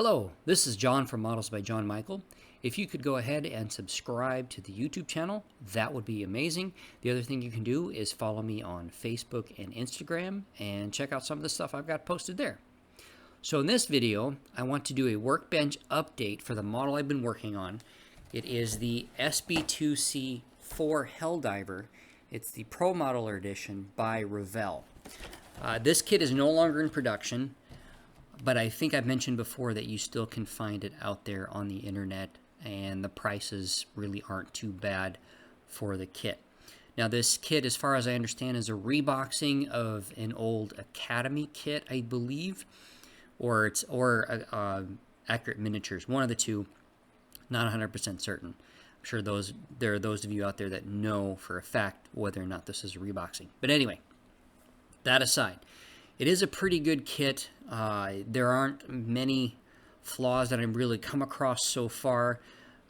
Hello, this is John from Models by John Michael. If you could go ahead and subscribe to the YouTube channel, that would be amazing. The other thing you can do is follow me on Facebook and Instagram and check out some of the stuff I've got posted there. So in this video, I want to do a Workbench update for the model I've been working on. It is the SB2C-4 Helldiver. It's the Pro Modeler Edition by Revell. This kit is no longer in production, but I think I've mentioned before that you still can find it out there on the internet, and the prices really aren't too bad for the kit. Now this kit, as far as I understand, is a reboxing of an old Academy kit, I believe, or Accurate Miniatures, one of the two. Not 100% certain. I'm sure there are those of you out there that know for a fact whether or not this is a reboxing. But anyway, that aside, it is a pretty good kit. There aren't many flaws that I've really come across so far.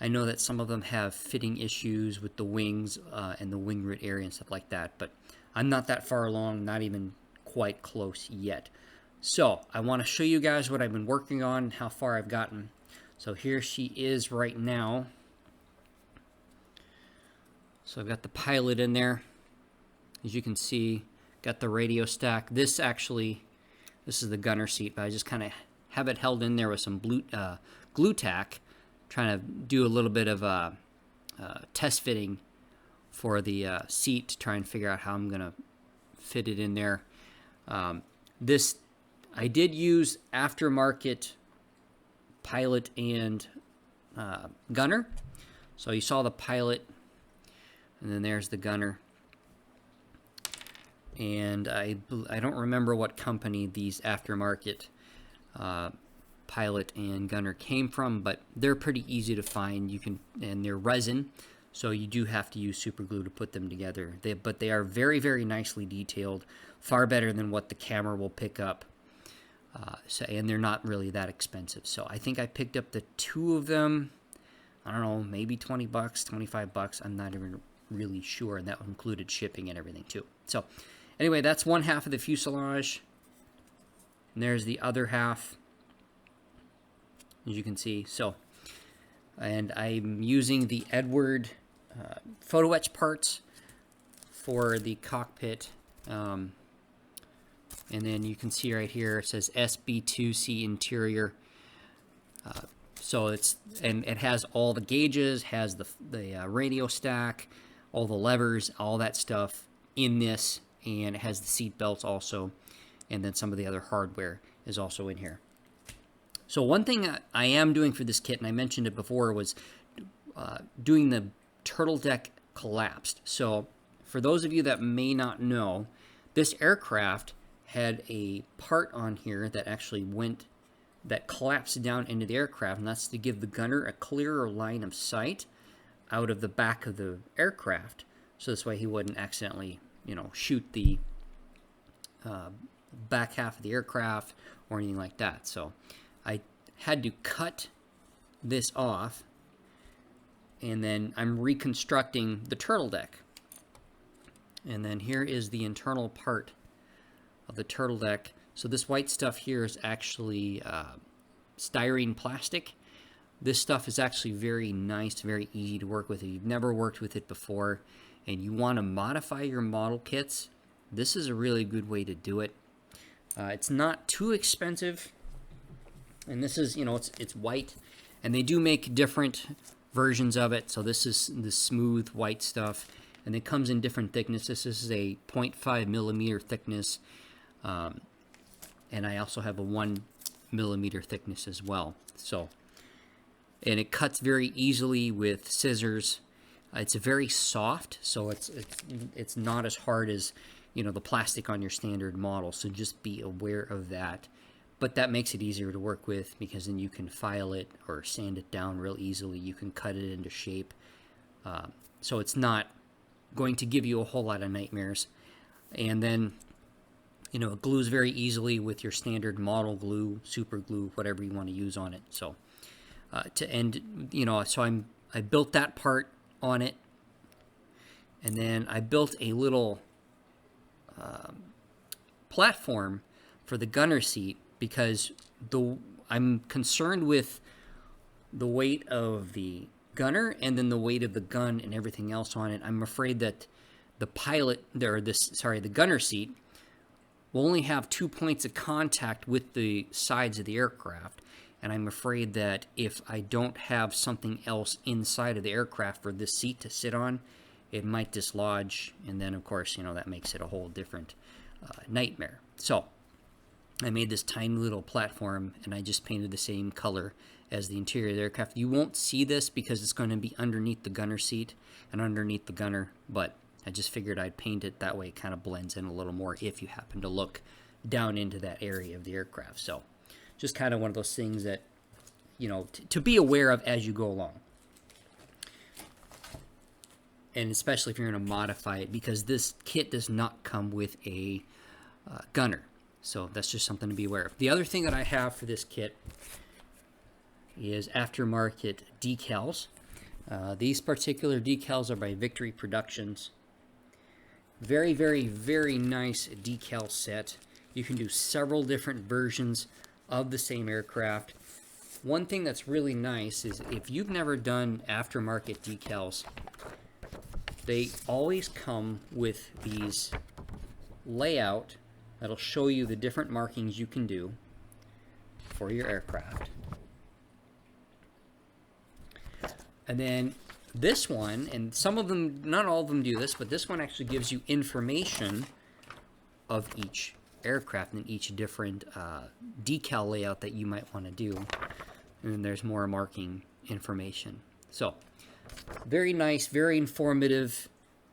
I know that some of them have fitting issues with the wings and the wing root area and stuff like that, but I'm not that far along, not even quite close yet. So I want to show you guys what I've been working on and how far I've gotten. So here she is right now. So I've got the pilot in there, as you can see. Got the radio stack. This is the gunner seat, but I just kind of have it held in there with some glue tack, trying to do a little bit of test fitting for the seat to try and figure out how I'm going to fit it in there. This, I did use aftermarket pilot and gunner. So you saw the pilot, and then there's the gunner. And I don't remember what company these aftermarket pilot and gunner came from, but they're pretty easy to find. And they're resin, so you do have to use super glue to put them together. But they are very, very nicely detailed, far better than what the camera will pick up. And they're not really that expensive. So I think I picked up the two of them. I don't know, maybe 20 bucks, 25 bucks. I'm not even really sure, and that included shipping and everything too. So anyway, that's one half of the fuselage, and there's the other half, as you can see. So, and I'm using the Edward photo etch parts for the cockpit, and then you can see right here it says SB2C interior. So it has all the gauges, has the radio stack, all the levers, all that stuff in this, and it has the seat belts also, and then some of the other hardware is also in here. So one thing I am doing for this kit, and I mentioned it before, was doing the turtle deck collapsed. So for those of you that may not know, this aircraft had a part on here that actually that collapsed down into the aircraft, and that's to give the gunner a clearer line of sight out of the back of the aircraft, so this way he wouldn't accidentally, shoot the back half of the aircraft or anything like that. So I had to cut this off, and then I'm reconstructing the turtle deck. And then here is the internal part of the turtle deck. So this white stuff here is actually styrene plastic. This stuff is actually very nice, very easy to work with. If you've never worked with it before and you want to modify your model kits, this is a really good way to do it. It's not too expensive, and this is, it's white, and they do make different versions of it. So this is the smooth white stuff, and it comes in different thicknesses. This is a 0.5 millimeter thickness, and I also have a 1 millimeter thickness as well. So, and it cuts very easily with scissors. It's very soft, so it's not as hard as the plastic on your standard model. So just be aware of that. But that makes it easier to work with, because then you can file it or sand it down real easily. You can cut it into shape. So it's not going to give you a whole lot of nightmares. And then it glues very easily with your standard model glue, super glue, whatever you want to use on it. So so I built that part on it, and then I built a little platform for the gunner seat, because I'm concerned with the weight of the gunner and then the weight of the gun and everything else on it. I'm afraid that the the gunner seat will only have 2 points of contact with the sides of the aircraft. And I'm afraid that if I don't have something else inside of the aircraft for this seat to sit on, it might dislodge. And then, of course, that makes it a whole different nightmare. So I made this tiny little platform, and I just painted the same color as the interior of the aircraft. You won't see this because it's going to be underneath the gunner seat and underneath the gunner, but I just figured I'd paint it that way. It kind of blends in a little more if you happen to look down into that area of the aircraft. So just kind of one of those things that, to be aware of as you go along. And especially if you're going to modify it, because this kit does not come with a gunner. So that's just something to be aware of. The other thing that I have for this kit is aftermarket decals. These particular decals are by Victory Productions. Very, very, very nice decal set. You can do several different versions of the same aircraft. One thing that's really nice is if you've never done aftermarket decals, they always come with these layout that'll show you the different markings you can do for your aircraft. And then this one, and some of them, not all of them do this, but this one actually gives you information of each aircraft and each different decal layout that you might want to do. And then there's more marking information. So very nice, very informative,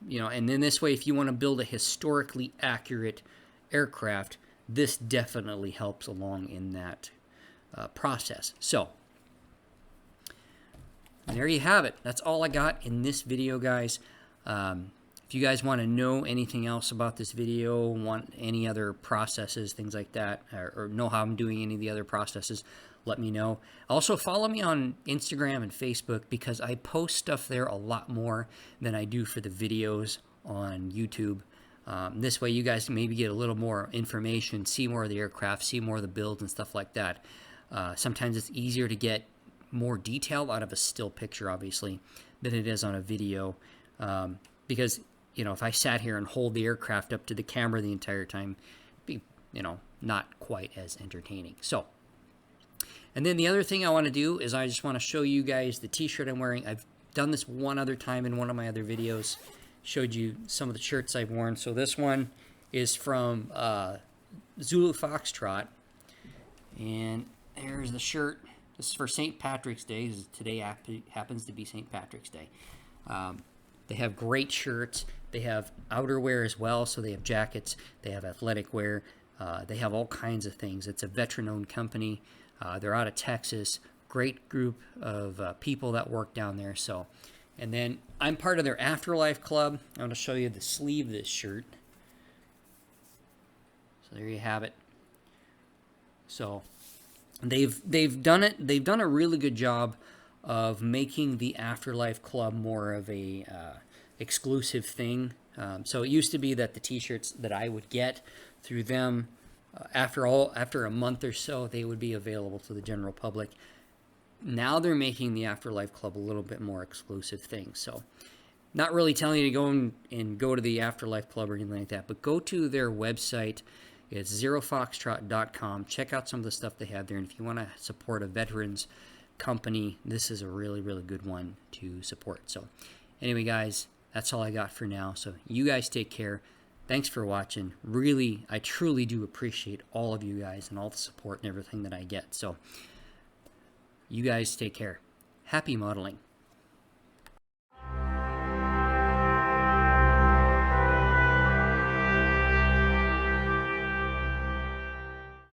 and then this way, if you want to build a historically accurate aircraft, this definitely helps along in that process. So there you have it. That's all I got in this video, guys. If you guys want to know anything else about this video, want any other processes, things like that, or know how I'm doing any of the other processes, let me know. Also, follow me on Instagram and Facebook because I post stuff there a lot more than I do for the videos on YouTube. This way you guys can maybe get a little more information, see more of the aircraft, see more of the builds and stuff like that. Sometimes it's easier to get more detail out of a still picture, obviously, than it is on a video. Because, if I sat here and hold the aircraft up to the camera the entire time, it'd be, not quite as entertaining. So, and then the other thing I want to do is I just want to show you guys the t-shirt I'm wearing. I've done this one other time in one of my other videos, showed you some of the shirts I've worn. So this one is from Zulu Foxtrot, and there's the shirt. This is for St. Patrick's Day. Today happens to be St. Patrick's Day. They have great shirts. They have outerwear as well, so they have jackets. They have athletic wear. They have all kinds of things. It's a veteran-owned company. They're out of Texas. Great group of people that work down there. So, and then I'm part of their Afterlife Club. I'm going to show you the sleeve of this shirt. So there you have it. So they've done it. They've done a really good job of making the Afterlife Club more of a exclusive thing. So it used to be that the t-shirts that I would get through them, after a month or so, they would be available to the general public. Now they're making the Afterlife Club a little bit more exclusive thing. So not really telling you to go and go to the Afterlife Club or anything like that, but go to their website. It's zerofoxtrot.com. Check out some of the stuff they have there. And if you want to support a veterans company, this is a really, really good one to support. So anyway, guys, that's all I got for now. So you guys take care. Thanks for watching. Really, I truly do appreciate all of you guys and all the support and everything that I get. So you guys take care. Happy modeling.